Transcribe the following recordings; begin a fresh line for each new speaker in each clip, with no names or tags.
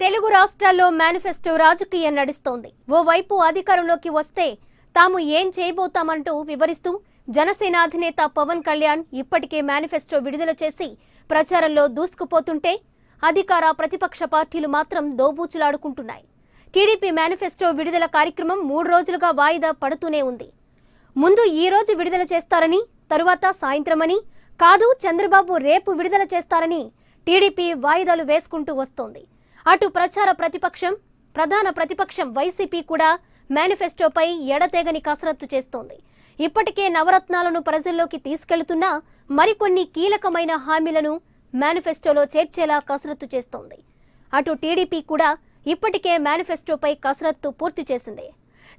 తెలుగు రాష్ట్రాల్లో మేనిఫెస్టో రాజకీయం నడుస్తోంది. ఓవైపు అధికారంలోకి వస్తే తాము ఏం చేయబోతామంటూ వివరిస్తూ జనసేన అధినేత పవన్ కళ్యాణ్ ఇప్పటికే మేనిఫెస్టో విడుదల చేసి ప్రచారంలో దూసుకుపోతుంటే అధికార ప్రతిపక్ష పార్టీలు మాత్రం దోబూచులాడుకుంటున్నాయి. టీడీపీ మేనిఫెస్టో విడుదల కార్యక్రమం 3 రోజులుగా వాయిదా పడుతూనే ఉంది. ముందు ఈ రోజు విడుదల చేస్తారని, తరువాత సాయంత్రమని, కాదు చంద్రబాబు రేపు విడుదల చేస్తారని టీడీపీ వాయిదాలు వేసుకుంటూ వస్తోంది. అటు ప్రధాన ప్రతిపక్షం వైసీపీ కూడా మేనిఫెస్టోపై ఎడతెగని కసరత్తు చేస్తోంది. ఇప్పటికే నవరత్నాలను ప్రజల్లోకి తీసుకెళ్తున్నా మరికొన్ని కీలకమైన హామీలను మేనిఫెస్టోలో చేర్చేలా కసరత్తు చేస్తోంది. అటు టీడీపీ కూడా ఇప్పటికే మేనిఫెస్టోపై కసరత్తు పూర్తి చేసింది.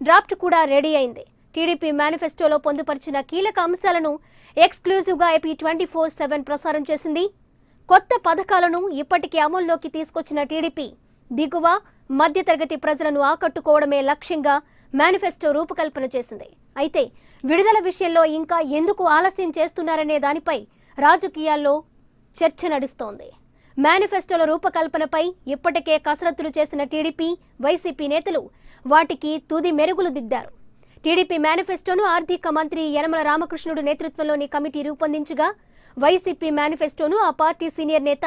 డ్రాఫ్ట్ కూడా రెడీ అయింది. టీడీపీ మేనిఫెస్టోలో పొందుపరిచిన కీలక అంశాలను ఎక్స్క్లూజివ్గా ఏపీ 24/7 ప్రసారం చేసింది. కొత్త పథకాలను ఇప్పటికే అమల్లోకి తీసుకొచ్చిన టీడీపీ దిగువ మధ్యతరగతి ప్రజలను ఆకట్టుకోవడమే లక్ష్యంగా మేనిఫెస్టో రూపకల్పన చేసింది. అయితే విడుదల విషయంలో ఇంకా ఎందుకు ఆలస్యం చేస్తున్నారనే దానిపై రాజకీయాల్లో చర్చ నడుస్తోంది. మేనిఫెస్టోల రూపకల్పనపై ఇప్పటికే కసరత్తులు చేసిన టీడీపీ, వైసీపీ నేతలు వాటికి తుది మెరుగులు దిద్దారు. టీడీపీ మేనిఫెస్టోను ఆర్థిక మంత్రి యనమల రామకృష్ణుడు నేతృత్వంలోని కమిటీ రూపొందించగా, వైసీపీ మేనిఫెస్టోను ఆ పార్టీ సీనియర్ నేత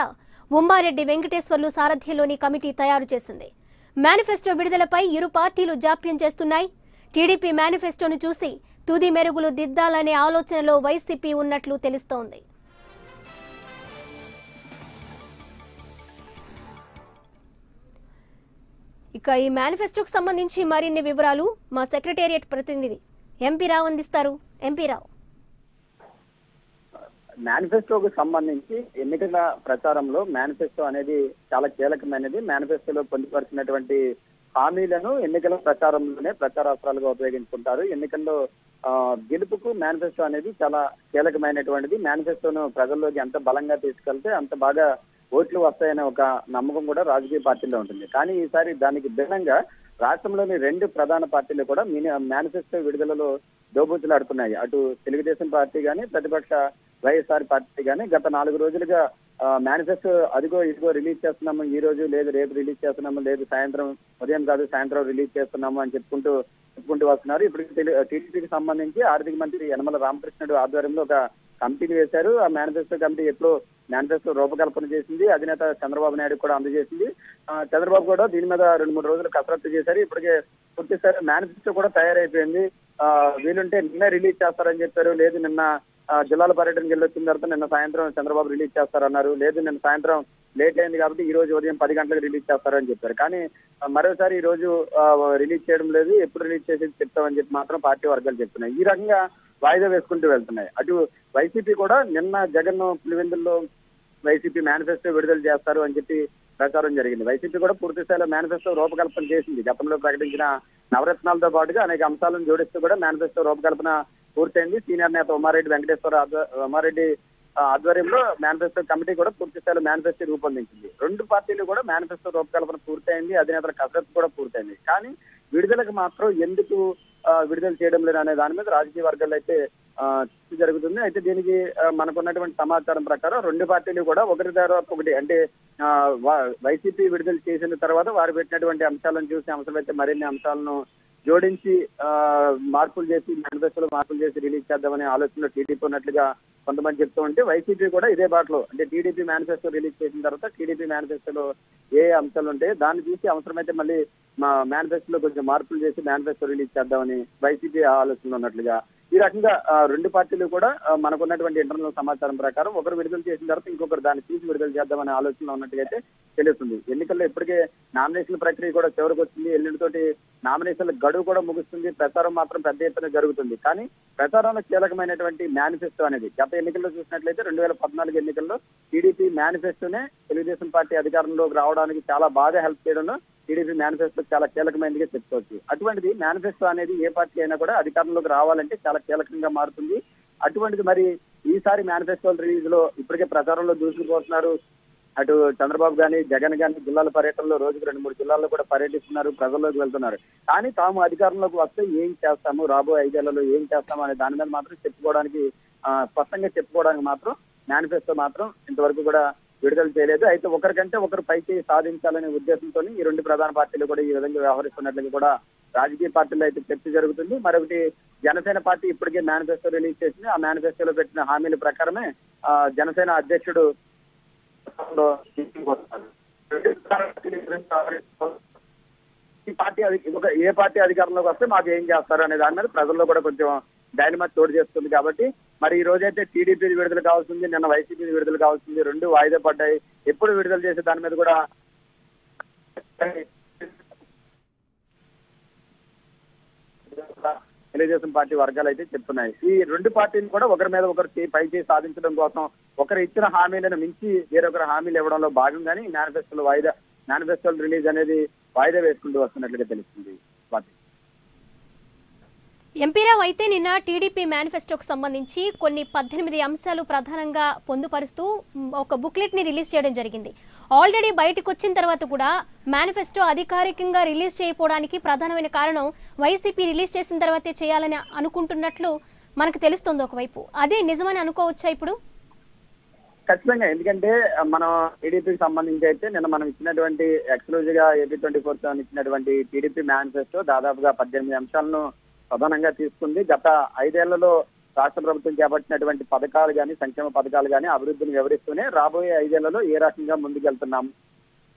ఉమ్మారెడ్డి వెంకటేశ్వర్లు సారథ్యంలోని కమిటీ తయారు చేసింది. మేనిఫెస్టో విడుదలపై ఇరు పార్టీలు జాప్యం చేస్తున్నాయి. టీడీపీ మేనిఫెస్టోను చూసి తుది మెరుగులు దిద్దాలనే ఆలోచనలో వైసీపీ ఉన్నట్లు తెలుస్తోంది. ఇక ఈ మేనిఫెస్టోకు సంబంధించి మరిన్ని వివరాలు మా సెక్రటేరియట్ ప్రతినిధి ఎంపీ రావు అందిస్తారు. ఎంపీ రావు,
మేనిఫెస్టోకు సంబంధించి ఎన్నికల ప్రచారంలో మేనిఫెస్టో అనేది చాలా కీలకమైనది. మేనిఫెస్టోలో పొందుపరిచినటువంటి హామీలను ఎన్నికల ప్రచారంలోనే ప్రచారాస్త్రాలుగా ఉపయోగించుకుంటారు. ఎన్నికల్లో గెలుపుకు మేనిఫెస్టో అనేది చాలా కీలకమైనటువంటిది. మేనిఫెస్టోను ప్రజల్లోకి ఎంత బలంగా తీసుకెళ్తే అంత బాగా ఓట్లు వస్తాయనే ఒక నమ్మకం కూడా రాజకీయ పార్టీల్లో ఉంటుంది. కానీ ఈసారి దానికి భిన్నంగా రాష్ట్రంలోని 2 ప్రధాన పార్టీలు కూడా మేనిఫెస్టో విడుదలలో దోబూచులాడుతున్నాయి. అటు తెలుగుదేశం పార్టీ కానీ, ప్రతిపక్ష వైఎస్ఆర్ పార్టీ కానీ గత 4 రోజులుగా మేనిఫెస్టో అదిగో ఇదిగో రిలీజ్ చేస్తున్నాము, ఈ రోజు లేదు రేపు రిలీజ్ చేస్తున్నాము, లేదు ఉదయం కాదు సాయంత్రం రిలీజ్ చేస్తున్నాము అని చెప్పుకుంటూ వస్తున్నారు. ఇప్పుడు టీడీపీకి సంబంధించి ఆర్థిక మంత్రి యనమల రామకృష్ణుడు ఆధ్వర్యంలో ఒక కమిటీని వేశారు. ఆ మేనిఫెస్టో కమిటీ ఎప్పుడో మేనిఫెస్టో రూపకల్పన చేసింది. అధినేత చంద్రబాబు నాయుడు కూడా అందజేసింది. చంద్రబాబు కూడా దీని మీద 2-3 రోజులు కసరత్తు చేశారు. ఇప్పటికే పూర్తిస్థాయి మేనిఫెస్టో కూడా తయారైపోయింది. వీలుంటే నిన్న రిలీజ్ చేస్తారని చెప్పారు. లేదు నిన్న జిల్లాల పర్యటనకి వెళ్ళొచ్చిన తర్వాత నిన్న సాయంత్రం చంద్రబాబు రిలీజ్ చేస్తారన్నారు. లేదు నిన్న సాయంత్రం లేట్ అయింది కాబట్టి ఈ రోజు ఉదయం 10 గంటలకు రిలీజ్ చేస్తారని చెప్పారు. కానీ మరోసారి ఈ రోజు రిలీజ్ చేయడం లేదు, ఎప్పుడు రిలీజ్ చేసేది చెప్తామని చెప్పి మాత్రం పార్టీ వర్గాలు చెప్తున్నాయి. ఈ రకంగా వాయిదా వేసుకుంటూ వెళ్తున్నాయి. అటు వైసీపీ కూడా నిన్న జగన్ పులివెందుల్లో వైసీపీ మేనిఫెస్టో విడుదల చేస్తారు అని చెప్పి ప్రచారం జరిగింది. వైసీపీ కూడా పూర్తి స్థాయిలో మేనిఫెస్టో రూపకల్పన చేసింది. గతంలో ప్రకటించిన నవరత్నాలతో పాటుగా అనేక అంశాలను జోడిస్తూ కూడా మేనిఫెస్టో రూపకల్పన పూర్తయింది. సీనియర్ నేత ఉమ్మారెడ్డి ఆధ్వర్యంలో మేనిఫెస్టో కమిటీ కూడా పూర్తి స్థాయిలో మేనిఫెస్టో రూపొందించింది. 2 పార్టీలు కూడా మేనిఫెస్టో రూపకల్పన పూర్తయింది. అధినేతల కసరత్తు కూడా పూర్తయింది. కానీ విడుదలకు మాత్రం ఎందుకు విడుదల చేయడం లేదు అనే దాని మీద రాజకీయ వర్గాల్లో అయితే చర్చ జరుగుతుంది. అయితే దీనికి మనకున్నటువంటి సమాచారం ప్రకారం 2 పార్టీలు కూడా ఒకరి తర్వాత ఒకటి, అంటే వైసీపీ విడుదల చేసిన తర్వాత వారు పెట్టినటువంటి అంశాలను చూసి అవసరమైతే మరిన్ని అంశాలను జోడించి మేనిఫెస్టోలో మార్పులు చేసి రిలీజ్ చేద్దామనే ఆలోచనలో టీడీపీ ఉన్నట్లుగా కొంతమంది చెప్తూ ఉంటే, వైసీపీ కూడా ఇదే బాటలో, అంటే టీడీపీ మేనిఫెస్టో రిలీజ్ చేసిన తర్వాత టీడీపీ మేనిఫెస్టోలో ఏ అంశాలు ఉంటాయి దాన్ని చూసి అవసరమైతే మళ్ళీ మేనిఫెస్టోలో కొంచెం మార్పులు చేసి మేనిఫెస్టో రిలీజ్ చేద్దామని వైసీపీ ఆలోచనలో ఉన్నట్లుగా ఈ రకంగా 2 పార్టీలు కూడా మనకున్నటువంటి ఇంటర్నల్ సమాచారం ప్రకారం ఒకరు విడుదల చేసిన తర్వాత ఇంకొకరు దాన్ని తీసి విడుదల చేద్దామనే ఆలోచనలో ఉన్నట్టుగా అయితే తెలుస్తుంది. ఎన్నికల్లో ఇప్పటికే నామినేషన్ల ప్రక్రియ కూడా చివరికి వచ్చింది. ఎల్లుండితోటి నామినేషన్ల గడువు కూడా ముగుస్తుంది. ప్రచారం మాత్రం పెద్ద ఎత్తున జరుగుతుంది. కానీ ప్రచారంలో కీలకమైనటువంటి మేనిఫెస్టో అనేది గత ఎన్నికల్లో చూసినట్లయితే 2014 ఎన్నికల్లో టీడీపీ మేనిఫెస్టోనే తెలుగుదేశం పార్టీ అధికారంలోకి రావడానికి చాలా బాగా హెల్ప్ చేయడంలో టీడీపీ మేనిఫెస్టో చాలా కీలకమైనదిగా చెప్పుకోవచ్చు. అటువంటిది మేనిఫెస్టో అనేది ఏ పార్టీ అయినా కూడా అధికారంలోకి రావాలంటే చాలా కీలకంగా మారుతుంది. అటువంటిది మరి ఈసారి మేనిఫెస్టో రిలీజ్ లో ఇప్పటికే ప్రచారంలో దూసుకుపోతున్నారు. అటు చంద్రబాబు గాని, జగన్ గాని జిల్లాల పర్యటనలో రోజుకు 2-3 జిల్లాల్లో కూడా పర్యటిస్తున్నారు, ప్రజల్లోకి వెళ్తున్నారు. కానీ తాము అధికారంలోకి వస్తే ఏం చేస్తాము, రాబోయే 5 ఏళ్లలో ఏం చేస్తాము అనే దాని మీద మాత్రం స్పష్టంగా చెప్పుకోవడానికి మాత్రం మేనిఫెస్టో మాత్రం ఇంతవరకు కూడా విడుదల చేయలేదు. అయితే ఒకరికంటే ఒకరు పైకి సాధించాలనే ఉద్దేశంతో ఈ రెండు ప్రధాన పార్టీలు కూడా ఈ విధంగా వ్యవహరిస్తున్నట్లుగా కూడా రాజకీయ పార్టీల్లో అయితే చర్చ జరుగుతుంది. మరొకటి జనసేన పార్టీ ఇప్పటికే మేనిఫెస్టో రిలీజ్ చేసింది. ఆ మేనిఫెస్టోలో పెట్టిన హామీల ప్రకారమే జనసేన అధ్యక్షుడు ఈ పార్టీ ఏ పార్టీ అధికారంలోకి వస్తే మాకు ఏం చేస్తారు అనే దాని మీద ప్రజల్లో కూడా కొంచెం డైనమాక్ చోటు చేస్తుంది. కాబట్టి మరి ఈ రోజైతే టీడీపీ విడుదల కావాల్సింది, నిన్న వైసీపీ విడుదల కావాల్సింది, రెండు వాయిదా పడ్డాయి. ఎప్పుడు విడుదల చేసే దాని మీద కూడా తెలుగుదేశం పార్టీ వర్గాలు అయితే చెప్తున్నాయి. ఈ రెండు పార్టీలు కూడా ఒకరి మీద ఒకరు పై చేయి సాధించడం కోసం ఒకరు ఇచ్చిన హామీలను మించి వేరొకరు హామీలు ఇవ్వడంలో భాగంగానే ఈ మేనిఫెస్టోలు రిలీజ్ అనేది వాయిదా వేసుకుంటూ వస్తున్నట్లుగా తెలుస్తుంది.
ఎంపీరావు అయితే నిన్న టీడీపీ మేనిఫెస్టోకు సంబంధించి కొన్ని 18 అంశాలు ప్రధానంగా పొందుపరుస్తూ ఒక బుక్లెట్ ని రిలీజ్ చేయడం జరిగింది. ఆల్రెడీ బయటకు వచ్చిన తర్వాత కూడా మేనిఫెస్టో అధికారికంగా రిలీజ్ చేయకపోవడానికి ప్రధానమైన కారణం వైసీపీ రిలీజ్ చేసిన తర్వాతే చేయాలని అనుకుంటున్నట్లు మనకు తెలుస్తుంది. ఒకవైపు అదే నిజమని అనుకోవచ్చా ఇప్పుడు?
ఖచ్చితంగా. ఎందుకంటే మనం టీడీపీకి సంబంధించి అయితే నిన్న మనం ఇచ్చినటువంటి ఎక్స్క్లూజివ్ గా AP24 ఇచ్చినటువంటి టీడీపీ మేనిఫెస్టో దాదాపుగా 18 అంశాలను ప్రధానంగా తీసుకుంది. గత 5 ఏళ్లలో రాష్ట్ర ప్రభుత్వం చేపట్టినటువంటి పథకాలు కానీ, సంక్షేమ పథకాలు కానీ అభివృద్ధిని వివరిస్తూనే రాబోయే 5 ఏళ్లలో ఏ రకంగా ముందుకెళ్తున్నాం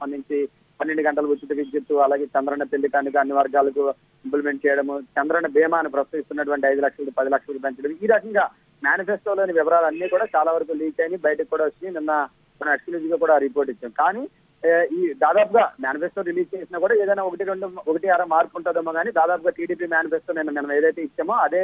సంబంధించి 12 గంటల ఉచిత విద్యుత్తు, అలాగే చంద్రన్న పెళ్లి కానుక అన్ని వర్గాలకు ఇంప్లిమెంట్ చేయడము, చంద్రన్న బీమాను ప్రస్తుతిస్తున్నటువంటి 5 లక్షలకు 10 లక్షలకు పెంచడం, ఈ రకంగా మేనిఫెస్టోలోని వివరాలు అన్ని కూడా చాలా వరకు లీక్ అయినాయి, బయటకు కూడా వచ్చి నిన్న మనం ఎక్స్క్లూజివ్ గా కూడా రిపోర్ట్ ఇచ్చాం. కానీ ఈ దాదాపుగా మేనిఫెస్టో రిలీజ్ చేసినా కూడా ఏదైనా 1-2 మార్పు ఉంటుందేమో కానీ దాదాపుగా టీడీపీ మేనిఫెస్టో మనం ఏదైతే ఇచ్చామో అదే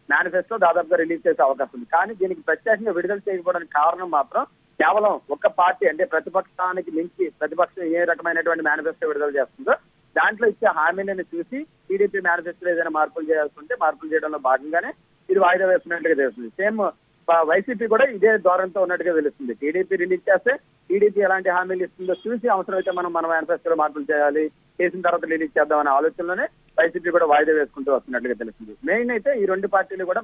మేనిఫెస్టో దాదాపుగా రిలీజ్ చేసే అవకాశం ఉంది. కానీ దీనికి ప్రత్యేకంగా విడుదల చేయకపోవడానికి కారణం మాత్రం కేవలం ఒక్క పార్టీ, అంటే ప్రతిపక్షానికి మించి ప్రతిపక్షం ఏ రకమైనటువంటి మేనిఫెస్టో విడుదల చేస్తుందో దాంట్లో ఇచ్చే హామీలను చూసి టీడీపీ మేనిఫెస్టోలో ఏదైనా మార్పులు చేయాల్సి ఉంటే మార్పులు చేయడంలో భాగంగానే ఇది వాయిదా వేస్తున్నట్టుగా తెలుస్తుంది. సేమ్ వైసీపీ కూడా ఇదే ధోరణితో ఉన్నట్టుగా తెలుస్తుంది. టీడీపీ రిలీజ్ చేస్తే టీడీపీ ఎలాంటి హామీలు ఇస్తుందో చూసి అవసరమైతే మన మేనిఫెస్టోలో మార్పులు చేసిన తర్వాత రిలీజ్ చేద్దామనే ఆలోచనలోనే వైసీపీ కూడా వాయిదా వేసుకుంటూ వస్తున్నట్లుగా తెలుస్తుంది. మెయిన్ అయితే ఈ రెండు పార్టీలు కూడా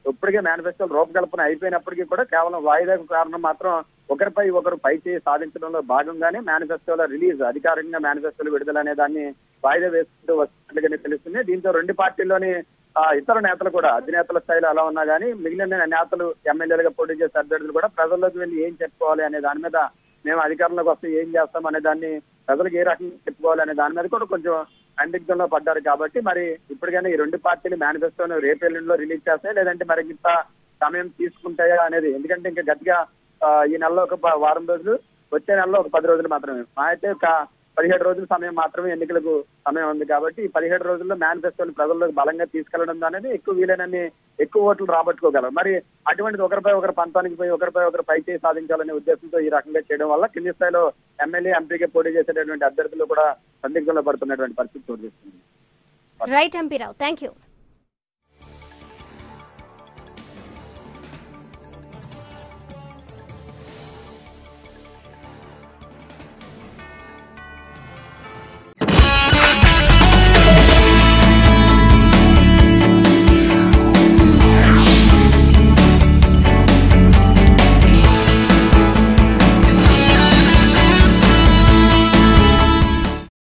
ఇప్పటికే మేనిఫెస్టోలు రూపకల్పన అయిపోయినప్పటికీ కూడా కేవలం వాయిదాకు కారణం మాత్రం ఒకరిపై ఒకరు పై చేయి సాధించడంలో భాగంగానే మేనిఫెస్టోల రిలీజ్, అధికారికంగా మేనిఫెస్టోలు విడుదల అనే దాన్ని వాయిదా వేసుకుంటూ వస్తున్నట్లుగానే తెలుస్తుంది. దీంతో రెండు పార్టీల్లోని ఇతర నేతలు కూడా అధినేతల స్థాయిలో అలా ఉన్నా కానీ మిగిలిన నేతలు, ఎమ్మెల్యేలుగా పోటీ చేసే అభ్యర్థులు కూడా ప్రజల్లోకి వెళ్ళి ఏం చెప్పుకోవాలి అనే దాని మీద, మేము అధికారంలోకి వస్తే ఏం చేస్తాం అనే దాన్ని ప్రజలకు ఏ రకంగా చెప్పుకోవాలి అనే దాని మీద కూడా కొంచెం సందిగ్ధంలో పడ్డారు. కాబట్టి మరి ఇప్పటికైనా ఈ రెండు పార్టీలు మేనిఫెస్టోను రేపేళ్ళలో రిలీజ్ చేస్తాయి, లేదంటే మరి ఇంత సమయం తీసుకుంటాయా అనేది. ఎందుకంటే ఇంకా గట్టిగా ఈ నెలలో ఒక వారం రోజులు, వచ్చే నెలలో ఒక 10 రోజులు మాత్రమే, అయితే ఒక 17 రోజుల సమయం మాత్రమే ఎన్నికలకు సమయం ఉంది. కాబట్టి ఈ 17 రోజుల్లో మేనిఫెస్టోని ప్రజల్లోకి బలంగా తీసుకెళ్లడం అనేది వీలైనన్ని ఎక్కువ ఓట్లు రాబట్టుకోగలరు. మరి అటువంటిది ఒకరిపై ఒకరు పంతానికి పోయి ఒకరిపై ఒకరు పై చేయి సాధించాలనే ఉద్దేశంతో ఈ రకంగా చేయడం వల్ల కింది స్థాయిలో ఎమ్మెల్యే, ఎంపీగా పోటీ చేసేటటువంటి అభ్యర్థులు కూడా సందిగ్ధంలో పడుతున్నటువంటి పరిస్థితి చోటు చేసుకుంది.
Right ఎంపీరావు, thank you.